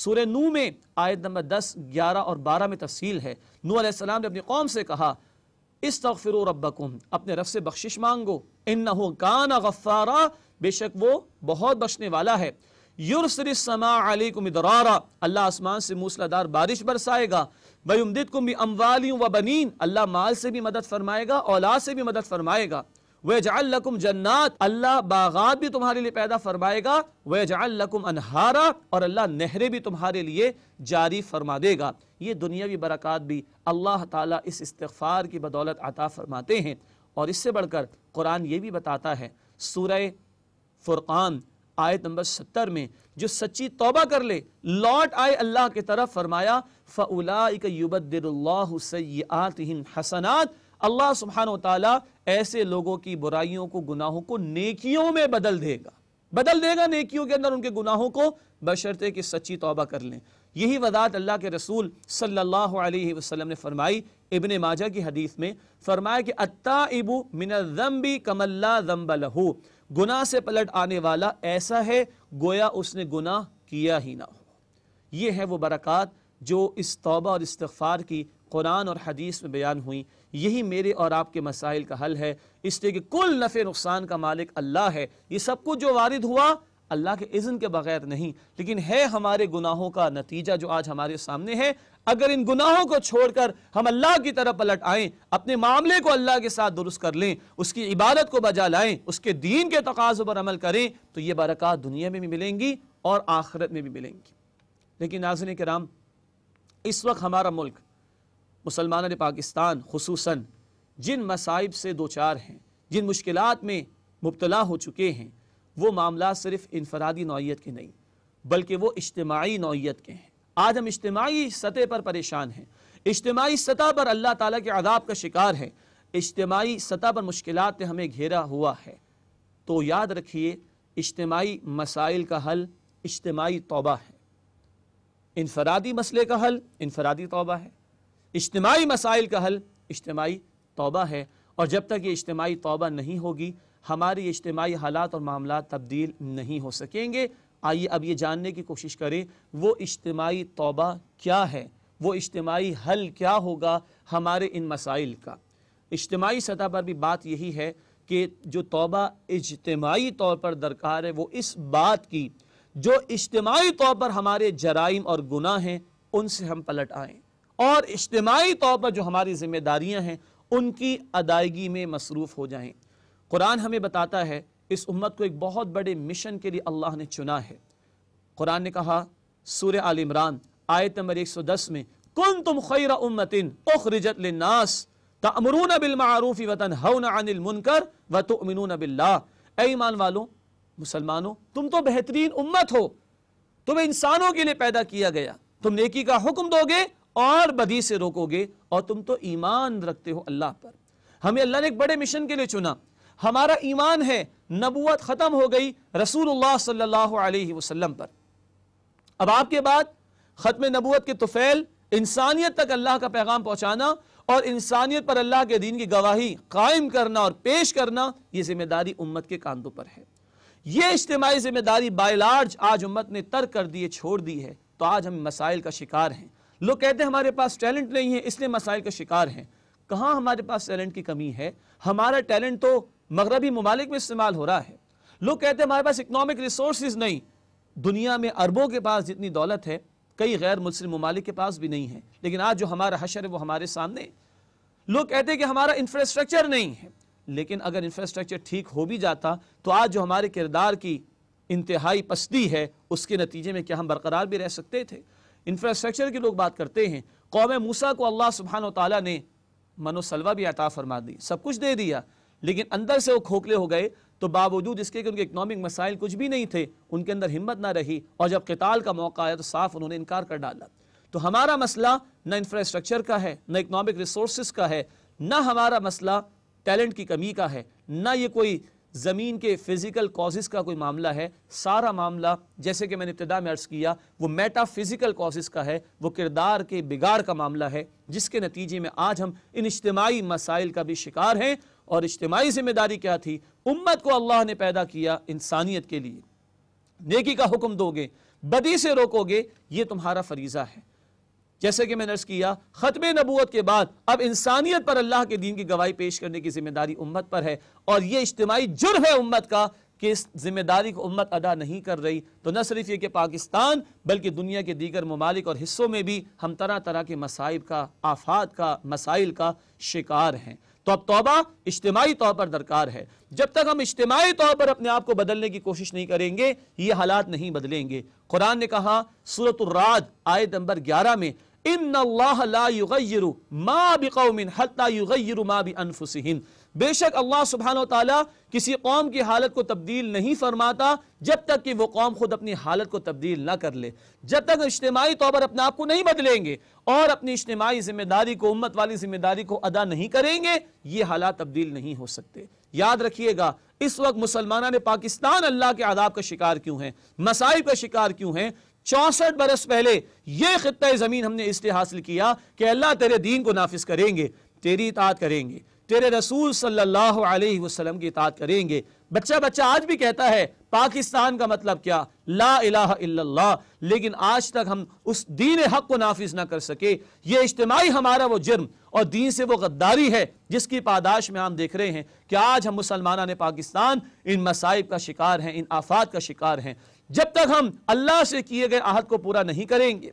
سورہ نوح میں آیت نمبر 10, 11 اور 12 میں تفصیل ہے. نوح علیہ السلام نے اپنی قوم سے کہا استغفروا ربکم, اپنے رب سے بخشش مانگو, انہ کان غفارا, بے شک وہ بہت بخشنے والا ہے, یرسل السماء علیکم مدرارا, اللہ آسمان سے موسلادھار بارش برسائے گا, ویمددکم باموال وبنین, اللہ مال سے بھی مدد فرمائے گا, اولاد سے بھی مدد فرمائے گا, وَيَجْعَلْ لَكُمْ جَنَّاتٍ, اللہ باغات بھی تمہارے لیے پیدا فرمائے گا, وَيَجْعَلْ لَكُمْ أَنْهَارًا, اور اللہ نہریں بھی تمہارے لیے جاری فرما دے گا. یہ دنیاوی برکات بھی اللہ تعالیٰ اس استغفار کی بدولت عطا فرماتے ہیں. اور اس سے بڑھ کر قرآن یہ بھی بتاتا ہے سورہ فرقان آیت نمبر 70 میں, جو سچی توبہ کر لے, لوٹ آئے اللہ کی طرف, فرمایا فَأُولَئِكَ يُبَدِّلُ اللَّهُ سَيِّئَاتِهِمْ حَسَنَاتٍ, اللہ سبحانہ وتعالیٰ ایسے لوگوں کی برائیوں کو, گناہوں کو نیکیوں میں بدل دے گا نیکیوں کے اندر ان کے گناہوں کو, بشرطے کہ سچی توبہ کر لیں. یہی وضاحت اللہ کے رسول صلی اللہ علیہ وسلم نے فرمائی. ابن ماجہ کی حدیث میں فرمایا کہ التائب من الذنب کمن لا ذنب لہ, گناہ سے پلٹ آنے والا ایسا ہے گویا اس نے گناہ کیا ہی نہ ہو. یہ ہے وہ برکات جو اس توبہ اور استغفار کی قرآن اور حدیث میں بیان ہوئی. یہی میرے اور آپ کے مسائل کا حل ہے, اس لیے کہ کل نفع نقصان کا مالک اللہ ہے. یہ سب کچھ جو وارد ہوا اللہ کے اذن کے بغیر نہیں, لیکن ہے ہمارے گناہوں کا نتیجہ جو آج ہمارے سامنے ہے. اگر ان گناہوں کو چھوڑ کر ہم اللہ کی طرف پلٹ آئیں, اپنے معاملے کو اللہ کے ساتھ درست کر لیں, اس کی عبادت کو بجا لائیں, اس کے دین کے تقاضوں پر عمل کریں, تو یہ برکات دنیا میں بھی ملیں گی اور آخرت میں بھی ملیں گی. لیکن ناظرین کرام, اس وقت ہمارا ملک مسلمانان پاکستان خصوصاً جن مصائب سے دوچار ہیں, جن مشکلات میں مبتلا ہو چکے ہیں, وہ معاملات صرف انفرادی نوعیت کے نہیں بلکہ وہ اجتماعی نوعیت کے ہیں. آج ہم اجتماعی سطح پر پریشان ہیں, اجتماعی سطح پر اللہ تعالیٰ کے عذاب کا شکار ہیں, اجتماعی سطح پر مشکلات نے ہمیں گھیرا ہوا ہے. تو یاد رکھیے, اجتماعی مسائل کا حل اجتماعی توبہ ہے, انفرادی مسئلے کا حل انفرادی توبہ ہے, اجتماعی مسائل کا حل اجتماعی توبہ ہے. اور جب تک یہ اجتماعی توبہ نہیں ہوگی, ہماری اجتماعی حالات اور معاملات تبدیل نہیں ہو سکیں گے. آئیے اب یہ جاننے کی کوشش کریں وہ اجتماعی توبہ کیا ہے, وہ اجتماعی حل کیا ہوگا ہمارے ان مسائل کا. اجتماعی سطح پر بھی بات یہی ہے کہ جو توبہ اجتماعی طور پر درکار ہے وہ اس بات کی جو اجتماعی طور پر ہمارے جرائم اور گناہ ہیں ان سے ہم پلٹ آئیں, اور اجتماعی طور پر جو ہماری ذمہ داریاں ہیں ان کی ادائیگی میں مصروف ہو جائیں. قرآن ہمیں بتاتا ہے اس امت کو ایک بہت بڑے مشن کے لیے اللہ نے چنا ہے. قرآن نے کہا سورہ آل عمران آیت نمبر 110 میں, کنتم خیر امت اخرجت للناس تأمرون بالمعروف وتنہون عن المنکر وتؤمنون باللہ. اے ایمان والوں, مسلمانوں, تم تو بہترین امت ہو, تمہیں انسانوں کے لیے پیدا کیا گیا, تم نیکی کا حکم دو گے اور بدی سے روکو گے, اور تم تو ایمان رکھتے ہو اللہ پر. ہمیں اللہ نے ایک بڑے مشن کے لیے چنا. ہمارا ایمان ہے, نبوت ختم ہو گئی رسول اللہ صلی اللہ علیہ وسلم پر. اب آپ کے بعد ختم نبوت کے طفیل انسانیت تک اللہ کا پیغام پہنچانا اور انسانیت پر اللہ کے دین کی گواہی قائم کرنا اور پیش کرنا, یہ ذمہ داری امت کے کاندھوں پر ہے. یہ اجتماعی ذمہ داری بائی لارج آج امت نے ترک کر دی ہے, چھوڑ دی ہے. تو آج ہم مسائل کا شکار ہیں. لوگ کہتے ہیں ہمارے پاس ٹیلنٹ نہیں ہے اس لیے مسائل کا شکار ہیں. کہاں ہمارے پاس ٹیلنٹ کی کمی ہے؟ ہمارا ٹیلنٹ تو مغربی ممالک میں استعمال ہو رہا ہے. لوگ کہتے ہیں ہمارے پاس اکنامک ریسورسز نہیں. دنیا میں اربوں کے پاس جتنی دولت ہے کئی غیر مسلم ممالک کے پاس بھی نہیں ہے, لیکن آج جو ہمارا حشر ہے وہ ہمارے سامنے. لوگ کہتے ہیں کہ ہمارا انفراسٹرکچر نہیں ہے, لیکن اگر انفراسٹرکچر ٹھیک ہو بھی جاتا تو آج جو ہمارے کردار کی انتہائی پستی ہے اس کے نتیجے میں کیا ہم برقرار بھی رہ سکتے تھے؟ انفراسٹرکچر کی لوگ بات کرتے ہیں. قوم موسیٰ کو اللہ سبحانہ وتعالیٰ نے من و سلوہ بھی عطا فرما دی, سب کچھ دے دیا, لیکن اندر سے وہ کھوکھلے ہو گئے. تو باوجود اس کے کہ ان کے اکنامک مسائل کچھ بھی نہیں تھے, ان کے اندر ہمت نہ رہی, اور جب قتال کا موقع آیا تو صاف انہوں نے انکار کر ڈالا. تو ہمارا مسئلہ نہ انفراسٹرکچر کا ہے, نہ اکنامک ریسورسز کا ہے, نہ ہمارا مسئلہ ٹیلنٹ کی کمی کا ہے, نہ یہ کوئی زمین کے فزیکل کازز کا کوئی معاملہ ہے. سارا معاملہ جیسے کہ میں نے ابتدا میں عرض کیا وہ میٹا فزیکل کازز کا ہے, وہ کردار کے بگاڑ کا معاملہ ہے, جس کے نتیجے میں آج ہم ان اجتماعی مسائل کا بھی شکار ہیں. اور اجتماعی ذمہ داری کیا تھی؟ امت کو اللہ نے پیدا کیا انسانیت کے لیے. نیکی کا حکم دو گے, بدی سے روکو گے، یہ تمہارا فریضہ ہے۔ جیسے کہ میں نے عرض کیا، ختم نبوت کے بعد اب انسانیت پر اللہ کے دین کی گواہی پیش کرنے کی ذمہ داری امت پر ہے، اور یہ اجتماعی جرم ہے امت کا کہ اس ذمہ داری کو امت ادا نہیں کر رہی۔ تو نہ صرف یہ کہ پاکستان بلکہ دنیا کے دیگر ممالک اور حصوں میں بھی ہم طرح طرح کے مصائب کا، آفات کا، مسائل کا شکار ہیں۔ تو اب توبہ اجتماعی طور پر درکار ہے۔ جب تک ہم اجتماعی طور پر اپنے آپ کو بدلنے کی کوشش نہیں کریں گے، یہ حالات نہیں بدلیں گے۔ قرآن نے کہا سورۃ الرعد آیت نمبر 11 میں، ان اللہ لا یغیر ما بقوم حتی یغیروا ما بانفسہم، بے شک اللہ سبحانہ و تعالیٰ کسی قوم کی حالت کو تبدیل نہیں فرماتا جب تک کہ وہ قوم خود اپنی حالت کو تبدیل نہ کر لے۔ جب تک اجتماعی طور پر اپنے آپ کو نہیں بدلیں گے اور اپنی اجتماعی ذمہ داری کو، امت والی ذمہ داری کو ادا نہیں کریں گے، یہ حالات تبدیل نہیں ہو سکتے۔ یاد رکھیے گا، اس وقت مسلمانان پاکستان اللہ کے عذاب کا شکار کیوں ہیں، مسائب کا شکار کیوں ہیں؟ 64 برس پہلے یہ خطہ زمین ہم نے اس لیے حاصل کیا کہ اللہ تیرے دین کو نافذ کریں گے، تیری اطاعت کریں گے، تیرے رسول صلی اللہ علیہ وسلم کی اطاعت کریں گے۔ بچہ آج بھی کہتا ہے پاکستان کا مطلب کیا؟ لا الہ الا اللہ، لیکن آج تک ہم اس دین حق کو نافذ نہ کر سکے۔ یہ اجتماعی ہمارا وہ جرم اور دین سے وہ غداری ہے جس کی پاداش میں ہم دیکھ رہے ہیں کہ آج ہم مسلمانان پاکستان ان مسائب کا شکار ہیں، ان آفات کا شکار ہیں۔ جب تک ہم اللہ سے کیے گئے عہد کو پورا نہیں کریں گے،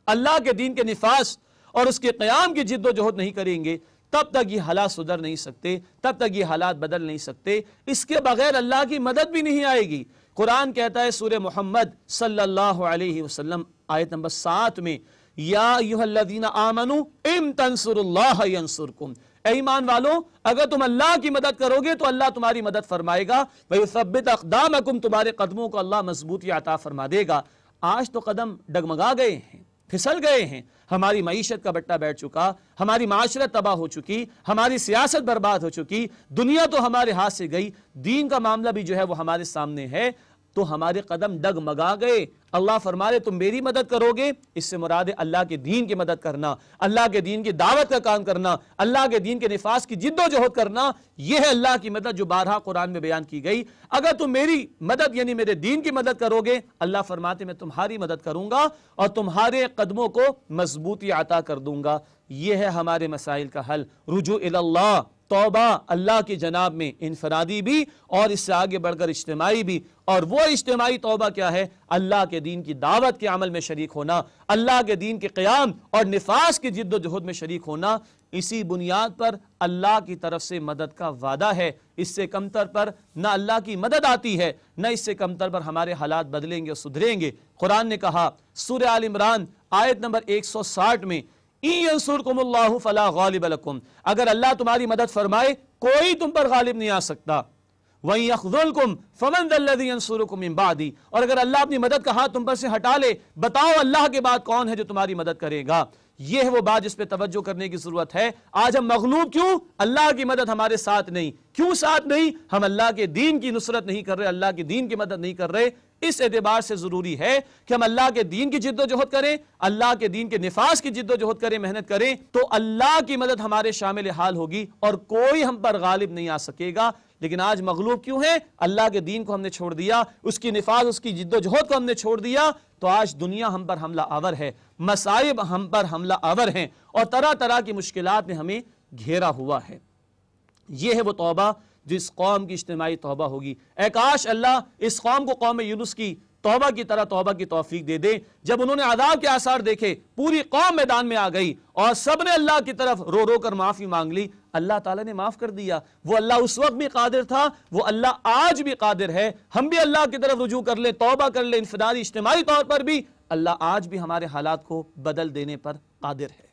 اللہ کے دین کے نفاذ اور اس کے قیام کی جد و جہد نہیں کریں گے، تب تک یہ حالات سدھر نہیں سکتے، تب تک یہ حالات بدل نہیں سکتے۔ اس کے بغیر اللہ کی مدد بھی نہیں آئے گی۔ قرآن کہتا ہے سورہ محمد صلی اللہ علیہ وسلم آیت نمبر 7 میں، یا ایھا الذین آمنوا ان تنصروا اللہ ینصرکم، اے ایمان والو اگر تم اللہ کی مدد کرو گے تو اللہ تمہاری مدد فرمائے گا، ویثبت اقدامکم، تمہارے قدموں کو اللہ مضبوطی عطا فرما دے گا۔ آج تو قدم ڈگمگا گئے ہیں، پھسل گئے ہیں، ہماری معیشت کا بٹا بیٹھ چکا، ہماری معاشرت تباہ ہو چکی، ہماری سیاست برباد ہو چکی، دنیا تو ہمارے ہاتھ سے گئی، دین کا معاملہ بھی جو ہے وہ ہمارے سامنے ہے، تو ہمارے قدم ڈگمگا گئے۔ اللہ فرما رہے تم میری مدد کرو گے، اس سے مراد ہے اللہ کے دین کی مدد کرنا، اللہ کے دین کی دعوت کا کام کرنا، اللہ کے دین کے نفاذ کی جد و جہد کرنا، یہ ہے اللہ کی مدد جو بارہا قرآن میں بیان کی گئی۔ اگر تم میری مدد یعنی میرے دین کی مدد کرو گے، اللہ فرماتے میں تمہاری مدد کروں گا اور تمہارے قدموں کو مضبوطی عطا کر دوں گا۔ یہ ہے ہمارے مسائل کا حل، رجوع اللہ، توبہ اللہ کی جناب میں، انفرادی بھی اور اس سے آگے بڑھ کر اجتماعی بھی۔ اور وہ اجتماعی توبہ کیا ہے؟ اللہ کے دین کی دعوت کے عمل میں شریک ہونا، اللہ کے دین کے قیام اور نفاذ کی جد و جہد میں شریک ہونا۔ اسی بنیاد پر اللہ کی طرف سے مدد کا وعدہ ہے، اس سے کمتر پر نہ اللہ کی مدد آتی ہے، نہ اس سے کمتر پر ہمارے حالات بدلیں گے اور سدھریں گے۔ قرآن نے کہا سورہ آل عمران آیت نمبر 160 میں، ان ینصرکم اللہ فلا غالب لکم، اگر اللہ تمہاری مدد فرمائے کوئی تم پر غالب نہیں آ سکتا، وَإِن يَخْذُلْكُمْ فَمَنْ ذَا الَّذِي يَنصُرُكُمْ مِنْ بَعْدِي، اور اگر اللہ اپنی مدد کا ہاتھ تم پر سے ہٹا لے، بتاؤ اللہ کے بعد کون ہے جو تمہاری مدد کرے گا۔ یہ ہے وہ بات جس پہ توجہ کرنے کی ضرورت ہے۔ آج ہم مغلوب کیوں؟ اللہ کی مدد ہمارے ساتھ نہیں۔ کیوں ساتھ نہیں؟ ہم اللہ کے دین کی نصرت نہیں کر رہے، اللہ کے دین کی مدد نہیں کر رہے۔ اس اعتبار سے ضروری ہے کہ ہم اللہ کے دین کی جد و جہد کریں، اللہ کے دین کے نفاذ کی جد و جہد کریں، محنت کریں، تو اللہ کی مدد ہمارے شامل حال ہوگی اور کوئی ہم پر غالب نہیں آ سکے گا۔ لیکن آج مغلوب کیوں ہیں؟ اللہ کے دین کو ہم نے چھوڑ دیا، اس کی نفاذ، اس کی جد و جہد کو ہم نے چھوڑ دیا، تو آج دنیا ہم پر حملہ آور ہے، مصائب ہم پر حملہ آور ہیں اور طرح طرح کی مشکلات نے ہمیں گھیرا ہوا ہے۔ یہ ہے وہ توبہ جو اس قوم کی اجتماعی توبہ ہوگی۔ اے کاش اللہ اس قوم کو قوم یونس کی توبہ کی طرح توبہ کی توفیق دے دے۔ جب انہوں نے عذاب کے آثار دیکھے، پوری قوم میدان میں آ گئی اور سب نے اللہ کی طرف رو رو کر معافی مانگ لی، اللہ تعالیٰ نے معاف کر دیا۔ وہ اللہ اس وقت بھی قادر تھا، وہ اللہ آج بھی قادر ہے۔ ہم بھی اللہ کی طرف رجوع کر لیں، توبہ کر لیں، انفرادی اجتماعی طور پر بھی اللہ آج بھی ہمارے حالات کو بدل دینے پر قادر ہے۔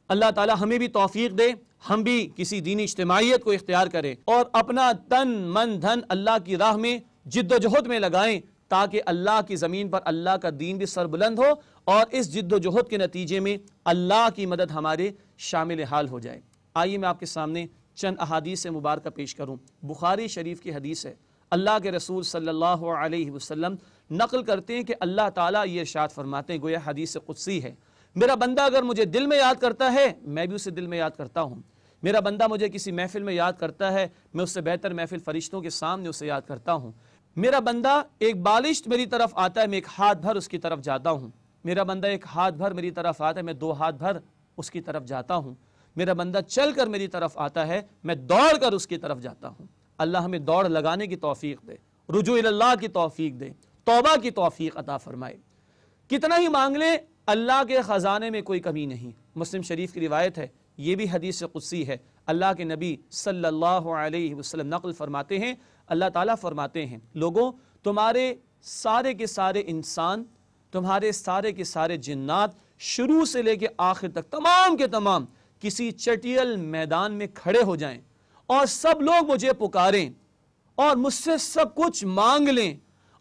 اللہ تعالیٰ ہمیں بھی توفیق دے، ہم بھی کسی دینی اجتماعیت کو اختیار کریں اور اپنا تن من دھن اللہ کی راہ میں جد و جہد میں لگائیں، تاکہ اللہ کی زمین پر اللہ کا دین بھی سربلند ہو اور اس جد و جہد کے نتیجے میں اللہ کی مدد ہمارے شامل حال ہو جائے۔ آئیے میں آپ کے سامنے چند احادیث مبارکہ پیش کروں۔ بخاری شریف کی حدیث ہے، اللہ کے رسول صلی اللہ علیہ وسلم نقل کرتے ہیں کہ اللہ تعالیٰ یہ ارشاد فرماتے ہیں، گویا حدیث قدسی ہے، میرا بندہ اگر مجھے دل میں یاد کرتا ہے میں بھی اسے دل میں یاد کرتا ہوں، میرا بندہ مجھے کسی محفل میں یاد کرتا ہے میں اس سے بہتر محفل فرشتوں کے سامنے اسے یاد کرتا ہوں، میرا بندہ ایک بالشت میری طرف آتا ہے، میں ایک ہاتھ بھر اس کی طرف جاتا ہوں، میرا بندہ ایک ہاتھ بھر میری طرف آتا ہے، میں 2 ہاتھ بھر اس کی طرف جاتا ہوں، میرا بندہ چل کر میری طرف آتا ہے، میں دوڑ کر اس کی طرف جاتا ہوں۔ اللہ ہمیں دوڑ لگانے کی توفیق دے، رجوع اللہ کی توفیق دے، توبہ کی توفیق عطا فرمائے۔ کتنا ہی مانگ لیں، اللہ کے خزانے میں کوئی کمی نہیں۔ مسلم شریف کی روایت ہے، یہ بھی حدیث قدسی ہے، اللہ کے نبی صلی اللہ علیہ وسلم نقل فرماتے ہیں، اللہ تعالیٰ فرماتے ہیں، لوگوں تمہارے سارے کے سارے انسان، تمہارے سارے کے سارے جنات، شروع سے لے کے آخر تک تمام کے تمام کسی چٹیل میدان میں کھڑے ہو جائیں اور سب لوگ مجھے پکاریں اور مجھ سے سب کچھ مانگ لیں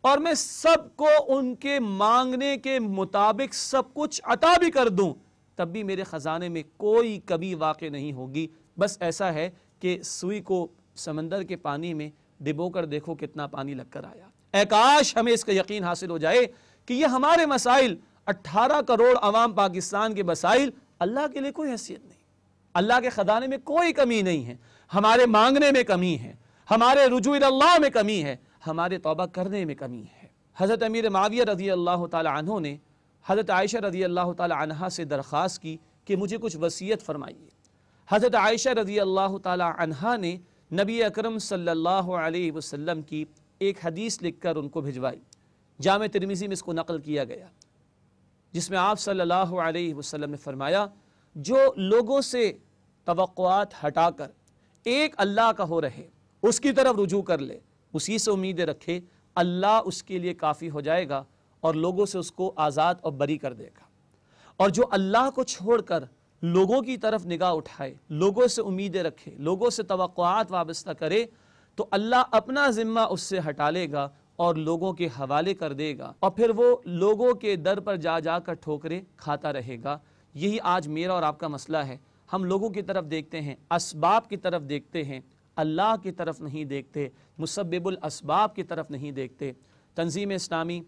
اور میں سب کو ان کے مانگنے کے مطابق سب کچھ عطا بھی کر دوں، تب بھی میرے خزانے میں کوئی کمی واقع نہیں ہوگی۔ بس ایسا ہے کہ سوئی کو سمندر کے پانی میں ڈبو کر دیکھو کتنا پانی لگ کر آیا۔ اے کاش ہمیں اس کا یقین حاصل ہو جائے کہ یہ ہمارے مسائل، 18 کروڑ عوام پاکستان کے مسائل، اللہ کے لیے کوئی حیثیت نہیں، اللہ کے خزانے میں کوئی کمی نہیں ہے، ہمارے مانگنے میں کمی ہے، ہمارے رجوع اللہ میں کمی ہے، ہمارے توبہ کرنے میں کمی ہے۔ حضرت امیر معاویہ رضی اللہ تعالی عنہ نے حضرت عائشہ رضی اللہ تعالی عنہ سے درخواست کی کہ مجھے کچھ وصیت فرمائیے۔ حضرت عائشہ رضی اللہ تعالی عنہ نے نبی اکرم صلی اللہ علیہ وسلم کی ایک حدیث لکھ کر ان کو بھجوائی، جامع ترمذی میں اس کو نقل کیا گیا، جس میں آپ صلی اللہ علیہ وسلم نے فرمایا، جو لوگوں سے توقعات ہٹا کر ایک اللہ کا ہو رہے، اس کی طرف رجوع کر لے، اسی سے امیدیں رکھے، اللہ اس کے لیے کافی ہو جائے گا اور لوگوں سے اس کو آزاد اور بری کر دے گا۔ اور جو اللہ کو چھوڑ کر لوگوں کی طرف نگاہ اٹھائے، لوگوں سے امیدیں رکھے، لوگوں سے توقعات وابستہ کرے، تو اللہ اپنا ذمہ اس سے ہٹا لے گا اور لوگوں کے حوالے کر دے گا، اور پھر وہ لوگوں کے در پر جا جا کر ٹھوکریں کھاتا رہے گا۔ یہی آج میرا اور آپ کا مسئلہ ہے، ہم لوگوں کی طرف دیکھتے ہیں، اسباب کی طرف دیکھتے ہیں، اللہ کی طرف نہیں دیکھتے، مسبب الاسباب کی طرف نہیں دیکھتے۔ تنظیم اسلامی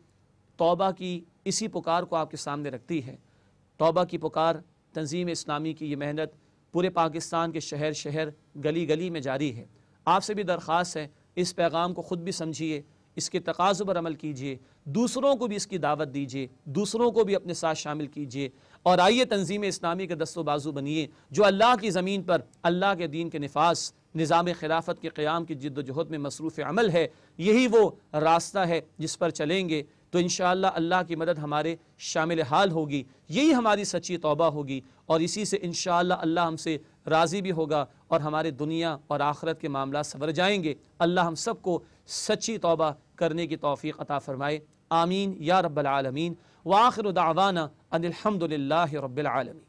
توبہ کی اسی پکار کو آپ کے سامنے رکھتی ہے۔ توبہ کی پکار، تنظیم اسلامی کی یہ محنت پورے پاکستان کے شہر شہر، گلی گلی میں جاری ہے۔ آپ سے بھی درخواست ہے، اس پیغام کو خود بھی سمجھیے، اس کے تقاضوں پر عمل کیجیے، دوسروں کو بھی اس کی دعوت دیجیے، دوسروں کو بھی اپنے ساتھ شامل کیجیے، اور آئیے تنظیم اسلامی کے دست و بازو بنیے، جو اللہ کی زمین پر اللہ کے دین کے نفاذ، نظام خلافت کے قیام کی جد و جہد میں مصروف عمل ہے۔ یہی وہ راستہ ہے جس پر چلیں گے تو انشاءاللہ اللہ کی مدد ہمارے شامل حال ہوگی، یہی ہماری سچی توبہ ہوگی، اور اسی سے انشاءاللہ اللہ ہم سے راضی بھی ہوگا اور ہمارے دنیا اور آخرت کے معاملات سنور جائیں گے۔ اللہ ہم سب کو سچی توبہ کرنے کی توفیق عطا فرمائے، آمین یا رب العالمین۔ وآخر دعوانا ان الحمد للہ رب العالمین۔